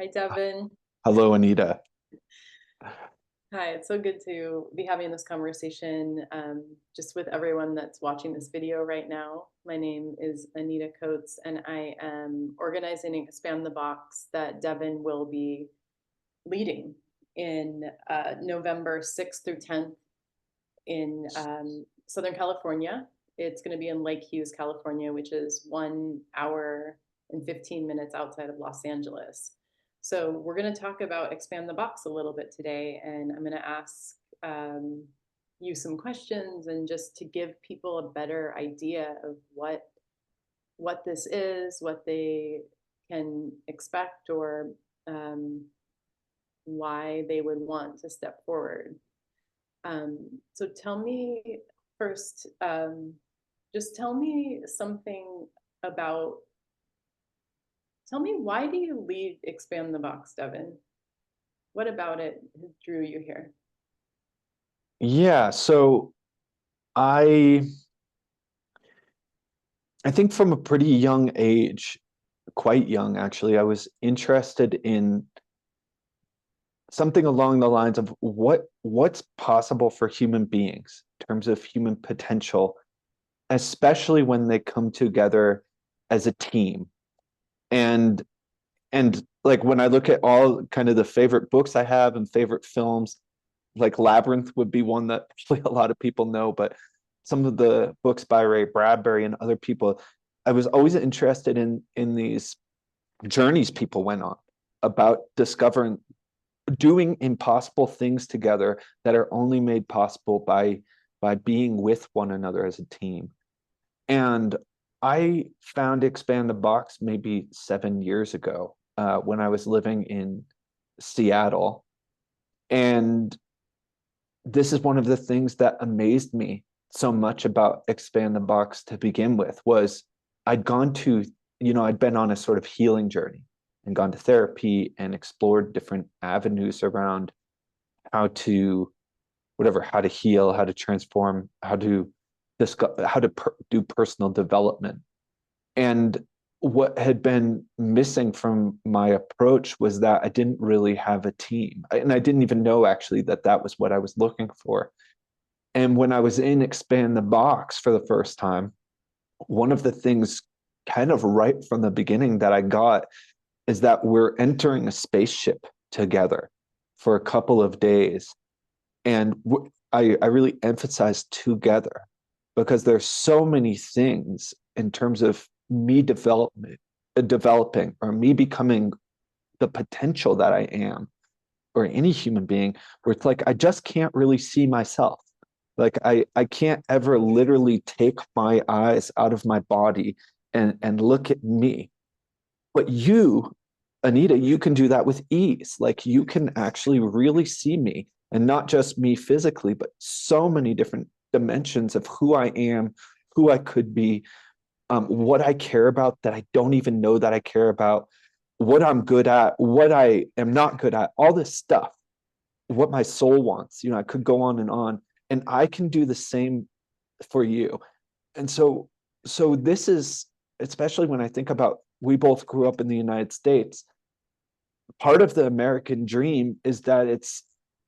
Hi, Devin. Hello, Anita. Hi, it's so good to be having this conversation just with everyone that's watching this video right now. My name is Anita Coats, and I am organizing and Expand the Box that Devin will be leading in November 6th through 10th in Southern California. It's going to be in Lake Hughes, California, which is 1 hour and 15 minutes outside of Los Angeles. So we're going to talk about Expand the Box a little bit today, and I'm going to ask you some questions and just to give people a better idea of what this is, what they can expect, or um, why they would want to step forward. So tell me first, just tell me something about, tell me why do you lead Expand the Box, Devin? What about it drew you here? Yeah, so I I think from a pretty young age, quite young actually, I was interested in something along the lines of what's possible for human beings in terms of human potential, especially when they come together as a team. And and like when I look at all kind of the favorite books I have and favorite films, like Labyrinth would be one that actually a lot of people know, but some of the books by Ray Bradbury and other people, I was always interested in these journeys people went on about discovering doing impossible things together that are only made possible by being with one another as a team. And I found Expand the Box maybe 7 years ago when I was living in Seattle. And this is one of the things that amazed me so much about Expand the Box to begin with was I'd gone to, I'd been on a sort of healing journey and gone to therapy and explored different avenues around how to how to heal, how to transform, how to discuss, do personal development. And what had been missing from my approach was that I didn't really have a team. And I didn't even know actually that that was what I was looking for. And when I was in Expand the Box for the first time, one of the things kind of right from the beginning that I got is that we're entering a spaceship together for a couple of days. And I really emphasize together because there's so many things in terms of me developing or me becoming the potential that I am or any human being where it's like I just can't really see myself. Like I can't ever literally take my eyes out of my body and look at me. But you, Anita, you can do that with ease. Like you can actually really see me and not just me physically, but so many different dimensions of who I am, who I could be, what I care about that I don't even know that I care about, what I'm good at, what I am not good at, all this stuff, what my soul wants. I could go on, and I can do the same for you. And so this is, especially when I think about we both grew up in the United States, part of the American dream is that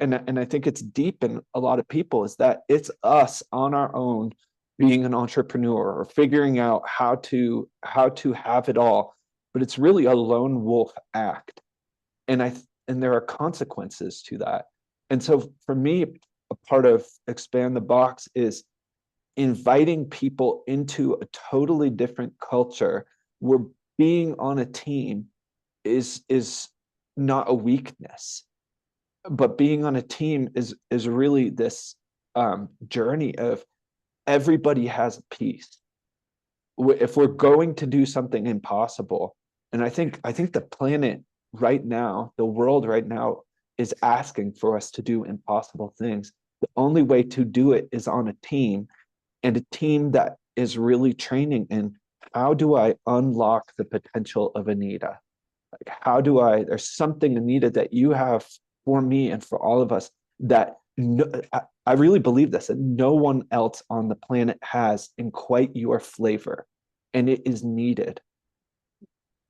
and I think it's deep in a lot of people, is that it's us on our own being an entrepreneur or figuring out how to have it all. But it's really a lone wolf act. And there are consequences to that. And so for me, a part of Expand the Box is inviting people into a totally different culture where being on a team is not a weakness, but being on a team is really this journey of everybody has a piece. If we're going to do something impossible, and I think the planet right now, the world right now, is asking for us to do impossible things. The only way to do it is on a team, and a team that is really training in how do I unlock the potential of Anita? Like, there's something, Anita, that you have for me and for all of us that I really believe this, that no one else on the planet has in quite your flavor. And it is needed.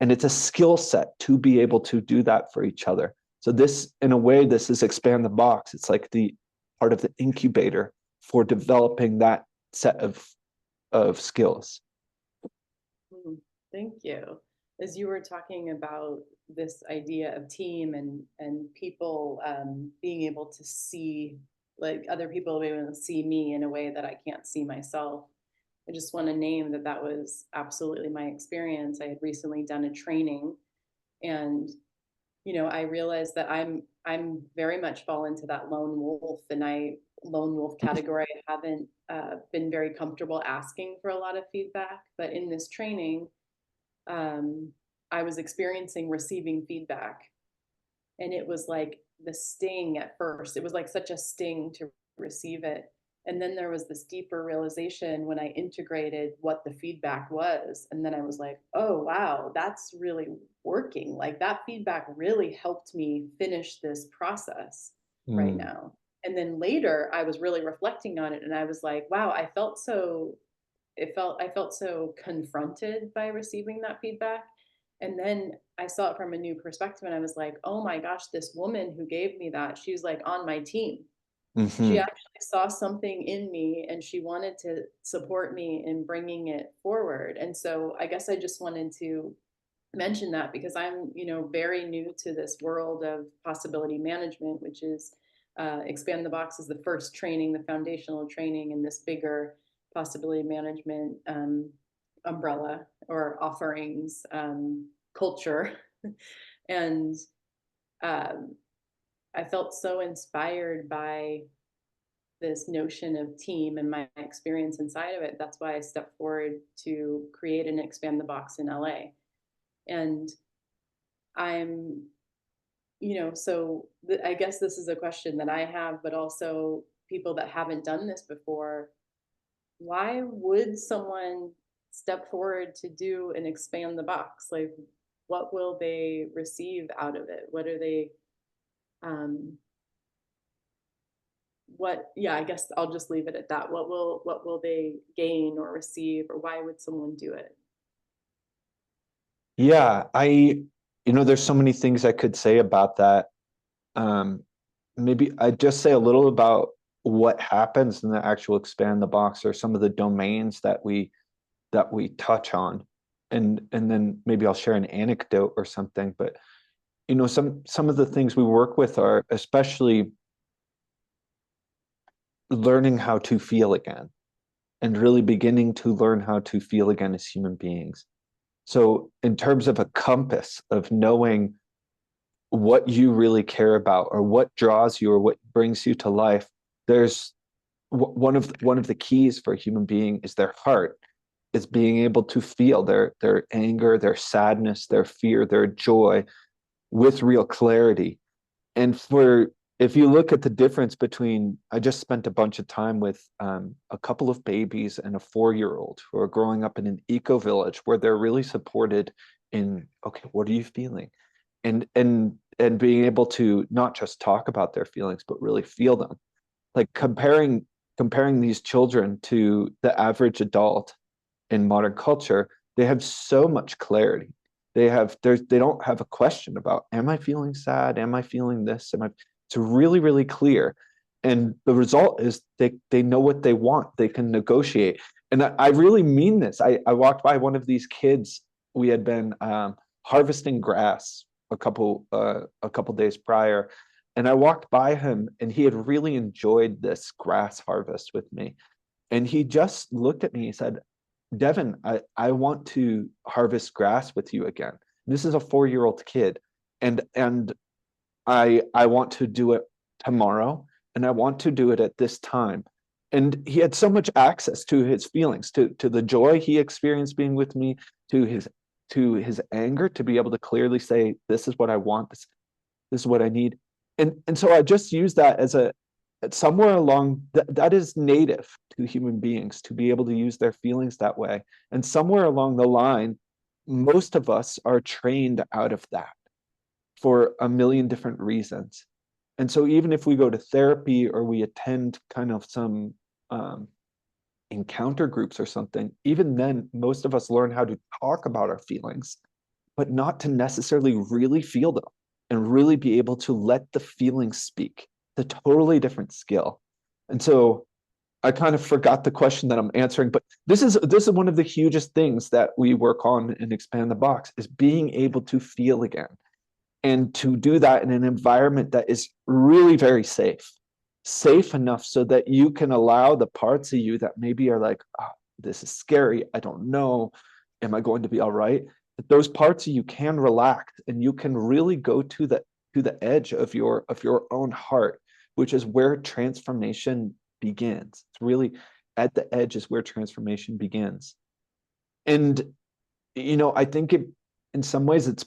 And it's a skill set to be able to do that for each other. So this, in a way, this is expand the box. It's like the part of the incubator for developing that set of skills. Thank you. As you were talking about this idea of team and people being able to see, like other people being able to see me in a way that I can't see myself, I just want to name that that was absolutely my experience. I had recently done a training, and I realized that I'm very much fall into that lone wolf, and lone wolf category. I haven't been very comfortable asking for a lot of feedback, but in this training, um, I was experiencing receiving feedback, and it was like the sting at first. It was like such a sting to receive it. And then there was this deeper realization when I integrated what the feedback was. And then I was like, oh, wow, that's really working. Like that feedback really helped me finish this process right now. And then later I was really reflecting on it, and I was like, wow, I felt so confronted by receiving that feedback. And then I saw it from a new perspective, and I was like, oh my gosh, this woman who gave me that, she's like on my team. She Mm-hmm. actually saw something in me, and she wanted to support me in bringing it forward. And so I guess I just wanted to mention that because I'm, very new to this world of possibility management, which is Expand the Box is the first training, the foundational training in this bigger possibility management umbrella or offerings culture. And um, I felt so inspired by this notion of team and my experience inside of it. That's why I stepped forward to create and expand the box in LA. And I'm, I guess this is a question that I have, but also people that haven't done this before. Why would someone step forward to do and expand the box? Like, what will they receive out of it? What are they, um, I guess I'll just leave it at that. What will they gain or receive, or why would someone do it? Yeah, there's so many things I could say about that. Um, Maybe I just say a little about what happens in the actual expand the box, or some of the domains that we touch on, and then maybe I'll share an anecdote or something. But some of the things we work with are especially learning how to feel again, and really beginning to learn how to feel again as human beings. So in terms of a compass of knowing what you really care about, or what draws you, or what brings you to life, there's one of the keys for a human being is their heart, is being able to feel their anger, their sadness, their fear, their joy with real clarity. And for if you look at the difference between, I just spent a bunch of time with a couple of babies and a 4-year-old who are growing up in an eco village where they're really supported in, okay, what are you feeling? And being able to not just talk about their feelings, but really feel them. Like comparing these children to the average adult in modern culture, they have so much clarity. They don't have a question about, am I feeling sad? Am I feeling this? It's really, really clear. And the result is they know what they want. They can negotiate. And I really mean this. I walked by one of these kids. We had been harvesting grass a couple days prior, and I walked by him, and he had really enjoyed this grass harvest with me. And he just looked at me. He said, Devin, I want to harvest grass with you again. This is a 4-year-old kid, and I want to do it tomorrow, and I want to do it at this time. And he had so much access to his feelings, to the joy he experienced being with me, to his anger, to be able to clearly say, this is what I want, this is what I need. And so I just use that as a somewhere along that is native to human beings, to be able to use their feelings that way. And somewhere along the line, most of us are trained out of that for a million different reasons. And so even if we go to therapy, or we attend kind of some encounter groups or something, even then most of us learn how to talk about our feelings but not to necessarily really feel them and really be able to let the feelings speak. It's a totally different skill. And so I kind of forgot the question that I'm answering, but this is one of the hugest things that we work on in Expand the Box, is being able to feel again, and to do that in an environment that is really very safe enough so that you can allow the parts of you that maybe are like, oh, this is scary, I don't know, am I going to be all right? But those parts of you can relax, and you can really go to the edge of your own heart, which is where transformation begins. It's really at the edge is where transformation begins. And I think in some ways it's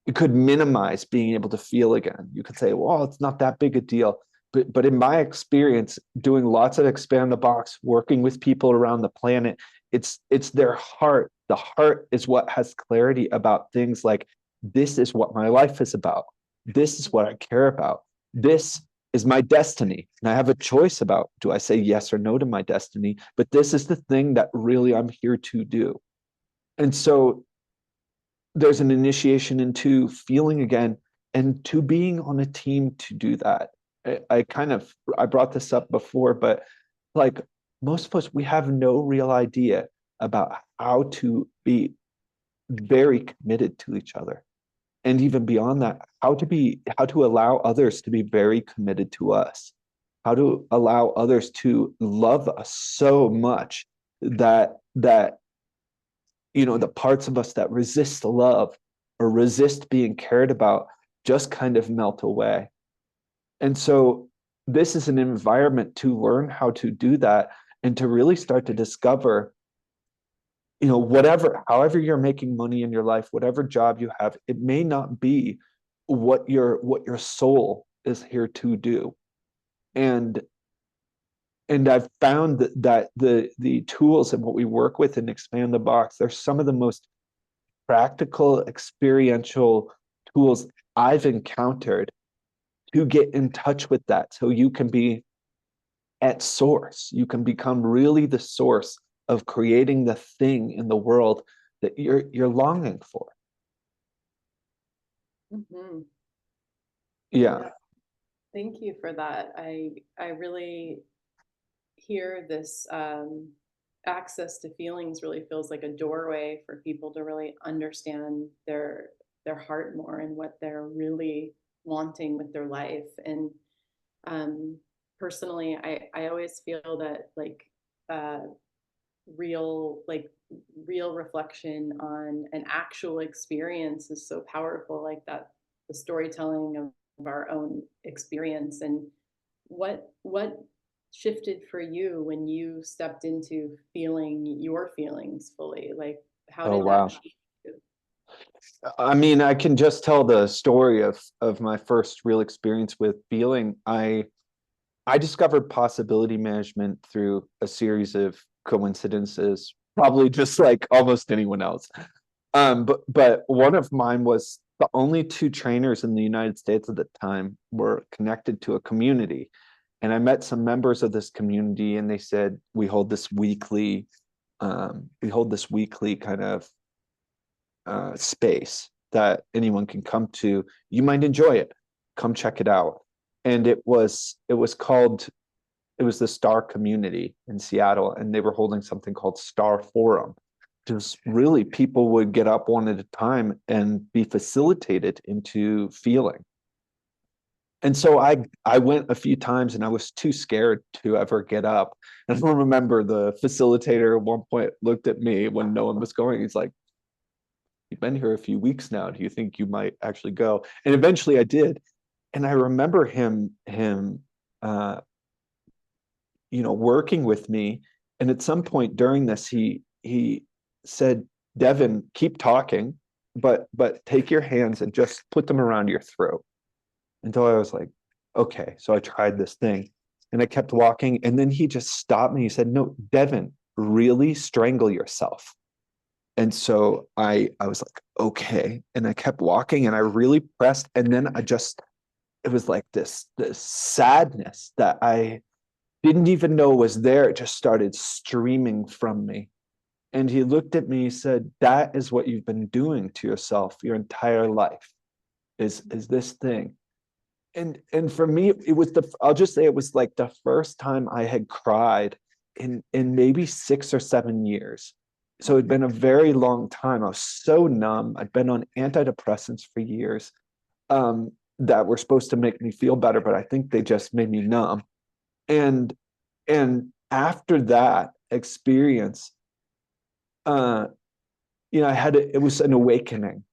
it could minimize being able to feel again. You could say, well, it's not that big a deal. But in my experience, doing lots of Expand the Box, working with people around the planet, it's their heart. The heart is what has clarity about things like, this is what my life is about. This is what I care about. This is my destiny. And I have a choice about, do I say yes or no to my destiny? But this is the thing that really I'm here to do. And so there's an initiation into feeling again, and to being on a team to do that. I brought this up before, but like, most of us, we have no real idea about how to be very committed to each other. And even beyond that, how to allow others to be very committed to us, how to allow others to love us so much that the parts of us that resist love or resist being cared about just kind of melt away. And so this is an environment to learn how to do that, and to really start to discover, however you're making money in your life, whatever job you have, it may not be what your soul is here to do. And I've found that the tools and what we work with and Expand the Box, they're some of the most practical, experiential tools I've encountered to get in touch with that. So you can be at source. You can become really the source of creating the thing in the world that you're longing for. Mm-hmm. Yeah. Thank you for that. I really hear this access to feelings really feels like a doorway for people to really understand their heart more, and what they're really wanting with their life. And personally, I always feel that uh, real like real reflection on an actual experience is so powerful, like that, the storytelling of our own experience. And what shifted for you when you stepped into feeling your feelings fully? Like, how Oh, did that wow. change you? I mean, I can just tell the story of my first real experience with feeling. I discovered possibility management through a series of coincidences, probably just like almost anyone else. But one of mine was, the only two trainers in the United States at the time were connected to a community. And I met some members of this community, and they said, we hold this weekly kind of space that anyone can come to. You might enjoy it. Come check it out. And it was the Star Community in Seattle, and they were holding something called Star Forum. Just really, people would get up one at a time and be facilitated into feeling. And so I went a few times, and I was too scared to ever get up. And I remember the facilitator at one point looked at me when no one was going. He's like, "You've been here a few weeks now. Do you think you might actually go?" And eventually I did. And I remember him uh, working with me. And at some point during this, he said, "Devin, keep talking, but take your hands and just put them around your throat." And so I was like, okay. So I tried this thing, and I kept walking. And then he just stopped me. He said, "No, Devin, really strangle yourself." And so I was like, okay. And I kept walking, and I really pressed. And then it was like this sadness that I didn't even know was there. It just started streaming from me. And he looked at me, he said, that is what you've been doing to yourself your entire life, is this thing. And for me, it was I'll just say it was like the first time I had cried in maybe 6 or 7 years. So it'd been a very long time. I was so numb. I'd been on antidepressants for years, that were supposed to make me feel better, but I think they just made me numb. And after that experience, uh, it was an awakening.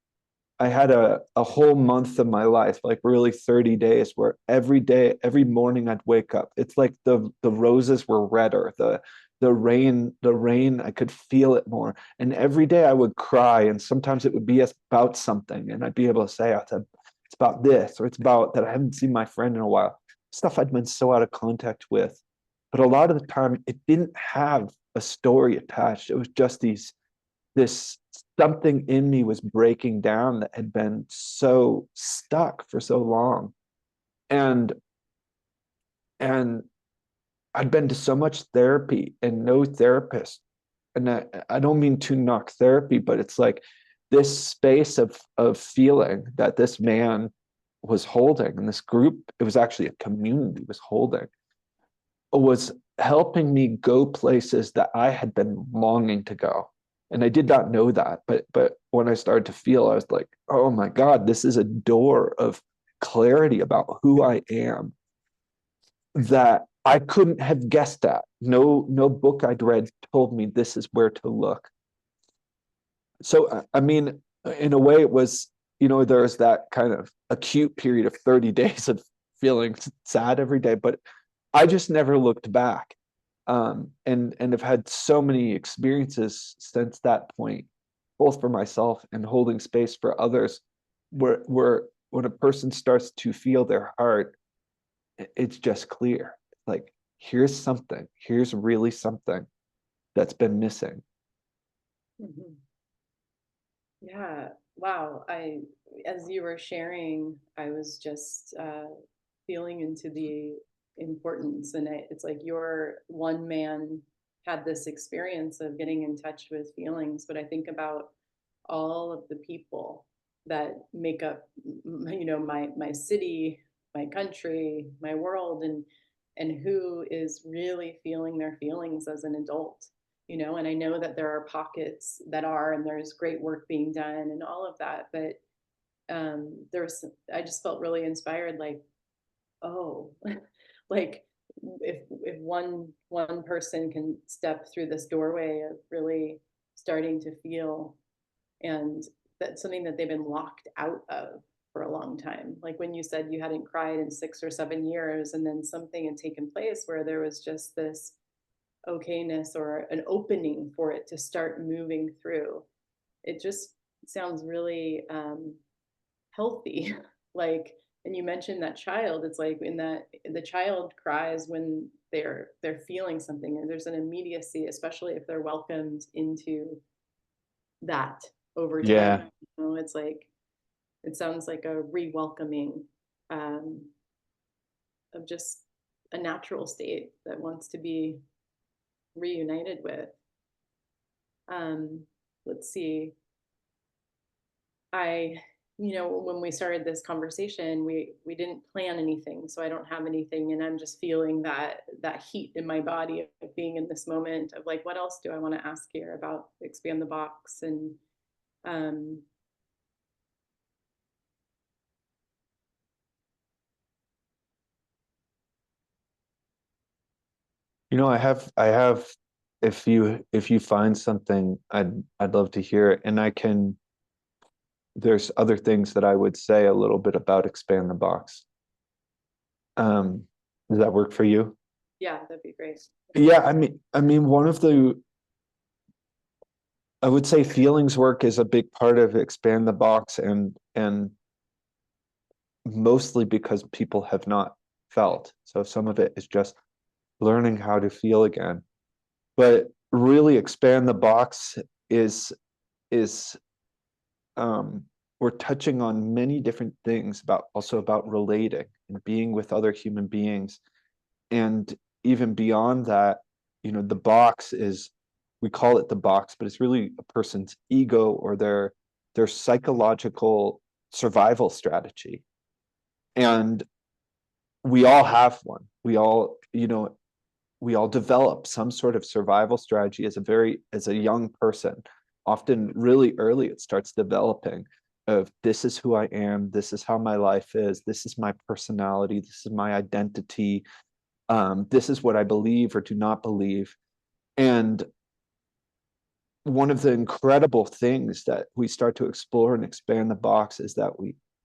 I had a whole month of my life, like really 30 days, where every day, every morning I'd wake up. It's like the roses were redder, the rain, I could feel it more. And every day I would cry, and sometimes it would be about something, and I'd be able to say, it's about this, or it's about that I haven't seen my friend in a while. Stuff I'd been so out of contact with. But a lot of the time it didn't have a story attached. It was just this something in me was breaking down that had been so stuck for so long. And and I'd been to so much therapy and no therapist. And I don't mean to knock therapy, but it's like this space of feeling that this man was holding, and this group, it was actually a community, was holding, was helping me go places that I had been longing to go. And I did not know that, but when I started to feel, I was like, oh my God, this is a door of clarity about who I am that I couldn't have guessed at. No book I'd read told me this is where to look. So I mean, in a way, it was, there was that kind of acute period of 30 days of feeling sad every day, but I just never looked back. And have had so many experiences since that point, both for myself and holding space for others, where when a person starts to feel their heart, it's just clear. Like, here's really something that's been missing. Mhm. Yeah. Wow. As you were sharing, I was just feeling into the importance, and it's like your one man had this experience of getting in touch with feelings, but I think about all of the people that make up, my city, my country, my world, and who is really feeling their feelings as an adult. And I know that there are pockets that are, and there's great work being done and all of that, but I just felt really inspired, like, oh, like, if one person can step through this doorway of really starting to feel, and that's something that they've been locked out of for a long time. Like when you said you hadn't cried in 6 or 7 years, and then something had taken place where there was just this okayness or an opening for it to start moving through. It just sounds really healthy. Like, and you mentioned that child. It's like in that the child cries when they're feeling something, and there's an immediacy, especially if they're welcomed into that over Yeah. time. It's like it sounds like a re-welcoming um, of just a natural state that wants to be reunited with. Um, let's see. I, when we started this conversation, we didn't plan anything, so I don't have anything, and I'm just feeling that heat in my body of being in this moment of like, what else do I want to ask here about expand the box, and um, I have, if you find something, I'd love to hear it. And there's other things that I would say a little bit about expand the box. Um, does that work for you? yeah, that'd be great. Yeah, I mean, I would say feelings work is a big part of expand the box, and mostly because people have not felt. So some of it is just learning how to feel again. But really expand the box is we're touching on many different things about relating and being with other human beings. And even beyond that, the box is we call it the box, but it's really a person's ego or their psychological survival strategy. And we all have one. We all, we all develop some sort of survival strategy as a young person. Often really early, it starts developing of this is who I am, this is how my life is, this is my personality, this is my identity, this is what I believe or do not believe. And one of the incredible things that we start to explore and expand the box is that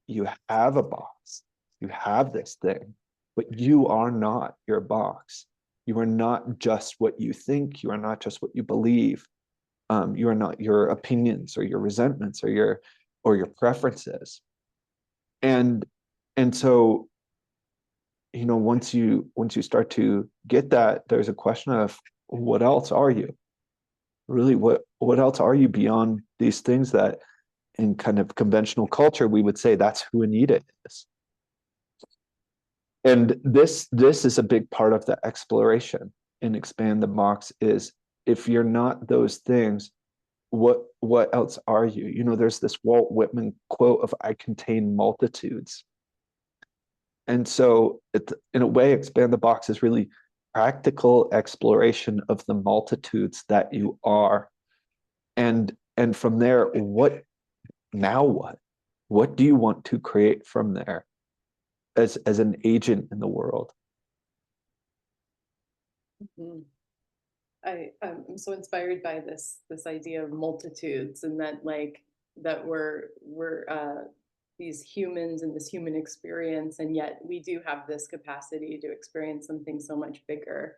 you have a box, you have this thing, but you are not your box. You are not just what you think, you are not just what you believe, you are not your opinions or your resentments or your preferences. And so, once you start to get that, there's a question of what else are you? Really, what else are you beyond these things that in kind of conventional culture we would say that's who Anita is? And this is a big part of the exploration in Expand the Box is if you're not those things, what else are you? There's this Walt Whitman quote of I contain multitudes. And so in a way, Expand the Box is really practical exploration of the multitudes that you are. And from there, what do you want to create from there as an agent in the world? Mm-hmm. I'm so inspired by this idea of multitudes, and that we're these humans in this human experience, and yet we do have this capacity to experience something so much bigger.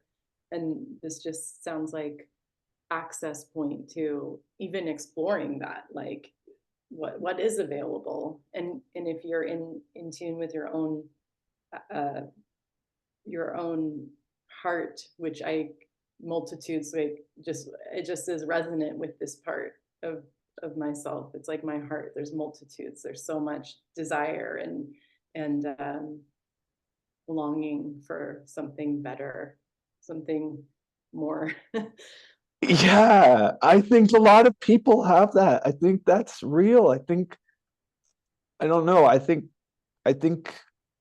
And this just sounds like access point to even exploring that, like what is available, and if you're in tune with uh, your own heart, which multitudes, like it just is resonant with this part of myself. It's like my heart, there's multitudes, there's so much desire and longing for something better, something more. Yeah, I think a lot of people have that. I think that's real. I don't know. I think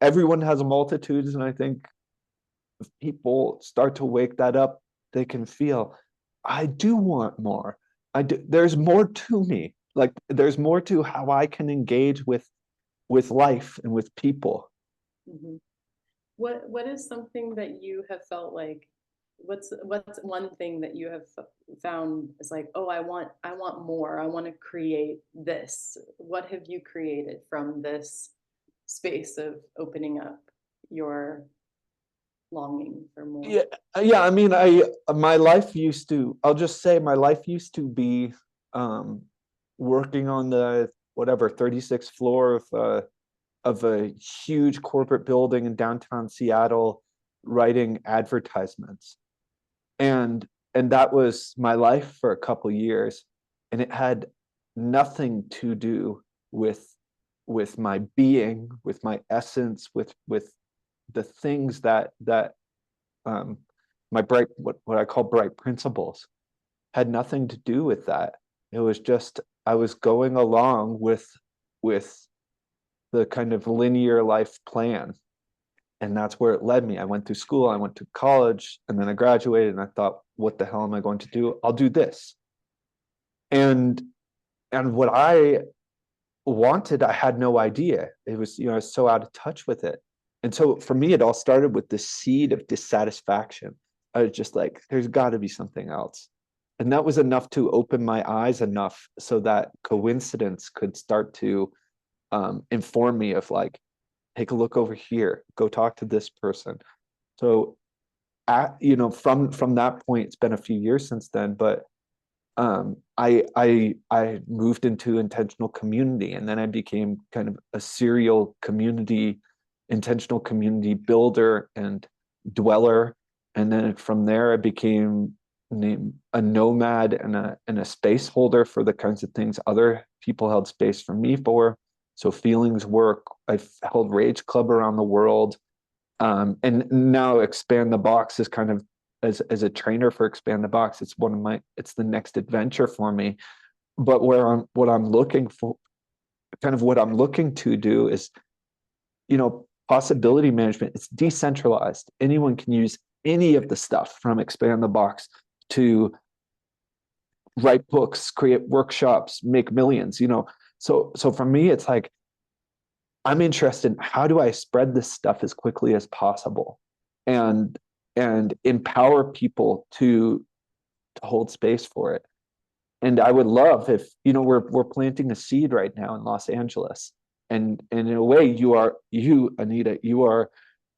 everyone has multitudes, and I think if people start to wake that up, they can feel, I do want more. There's more to me. Like there's more to how I can engage with life and with people. Mm-hmm. What is something that you have felt like? What's one thing that you have found is like, oh, I want more. I want to create this. What have you created from this space of opening up your longing for more? Yeah. I mean, my life used to. I'll just say my life used to be working on the whatever 36th floor of a huge corporate building in downtown Seattle, writing advertisements, and that was my life for a couple years, and it had nothing to do with my being, with my essence, with the things that um, my bright what I call bright principles had nothing to do with that. It was just I was going along with the kind of linear life plan, and that's where it led me. I went through school, I went to college, and then I graduated, and I thought, what the hell am I going to do? I'll do this. And what I wanted, I had no idea. It was, I was so out of touch with it. And so for me, it all started with this seed of dissatisfaction. I was just like, there's got to be something else. And that was enough to open my eyes enough so that coincidence could start to inform me of like, take a look over here, go talk to this person. So from that point, it's been a few years since then, but I moved into intentional community, and then I became kind of a serial intentional community builder and dweller. And then from there, I became a nomad and a space holder for the kinds of things other people held space for me for. So feelings work. I've held Rage Club around the world. And now Expand the Box is kind of as a trainer for Expand the Box. It's the next adventure for me. But what I'm looking for, kind of what I'm looking to do is, possibility management. It's decentralized. Anyone can use any of the stuff from Expand the Box to write books, create workshops, make millions, So for me, it's like, I'm interested in how do I spread this stuff as quickly as possible and empower people to hold space for it. And I would love if, we're planting a seed right now in Los Angeles. And in a way, Anita, you are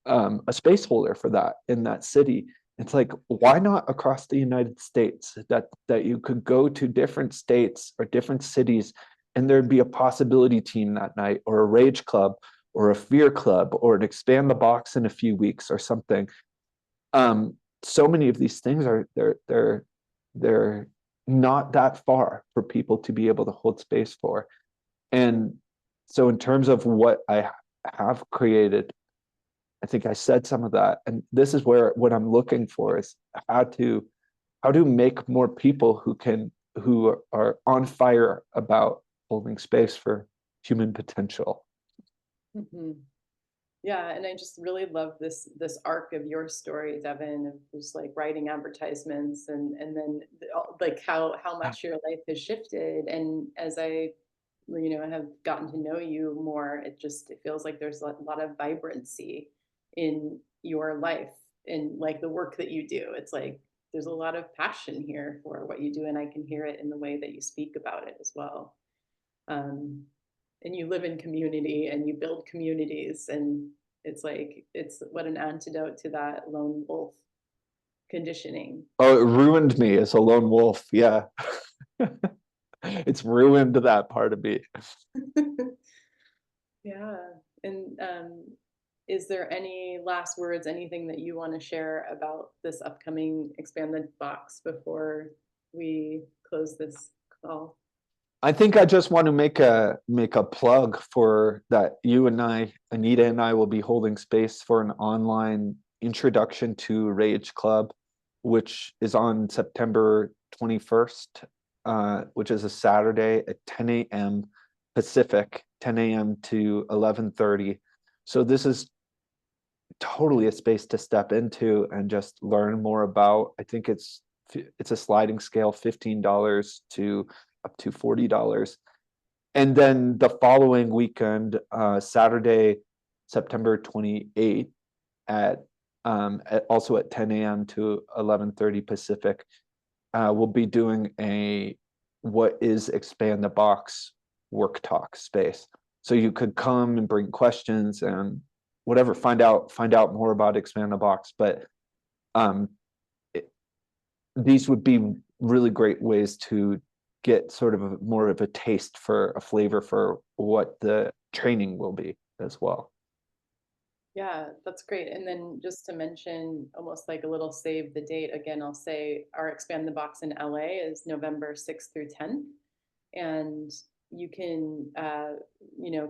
a space holder for that in that city. It's like, why not across the United States, that you could go to different states or different cities, and there'd be a possibility team that night, or a rage club, or a fear club, or an Expand the Box in a few weeks or something. So many of these things they're not that far for people to be able to hold space for. And so in terms of what I have created, I think I said some of that. And this is where what I'm looking for is how to make more people who are on fire about holding space for human potential. Mm-hmm. Yeah, and I just really love this arc of your story, Devin, of just like writing advertisements and then like how much your life has shifted. And as I have gotten to know you more, it feels like there's a lot of vibrancy in your life and like the work that you do. It's like there's a lot of passion here for what you do, and I can hear it in the way that you speak about it as well. Um, and you live in community and you build communities, and it's what an antidote to that lone wolf conditioning. Oh, it ruined me as a lone wolf. Yeah. It's ruined that part of me. Yeah. And is there any last words, anything that you want to share about this upcoming Expand the Box before we close this call? I think I just want to make a plug for that. Anita and I will be holding space for an online introduction to Rage Club, which is on September 21st, which is a Saturday at 10 a.m. Pacific, 10 a.m. to 11:30. So this is totally a space to step into and just learn more about. I think it's a sliding scale, $15 to up to $40. And then the following weekend, Saturday, September 28th, also at 10 a.m. to 11:30 Pacific, we'll be doing a what is Expand the Box work talk space. So you could come and bring questions and whatever, find out more about Expand the Box. But these would be really great ways to get sort of more of a taste for a flavor for what the training will be as well. Yeah, that's great. And then just to mention, almost like a little save the date, again, I'll say our Expand the Box in LA is November 6th through 10th. And you can,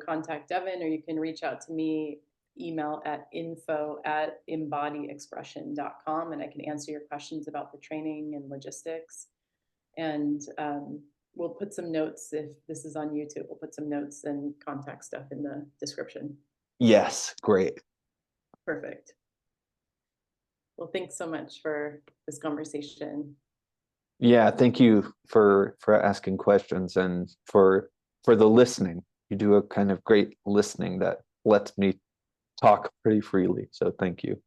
contact Devin, or you can reach out to me, email at info@embodyexpression.com, and I can answer your questions about the training and logistics. And we'll put some notes, if this is on YouTube, we'll put some notes and contact stuff in the description. Yes, great. Perfect. Well, thanks so much for this conversation. Yeah, thank you for asking questions and for the listening. You do a kind of great listening that lets me talk pretty freely. So thank you.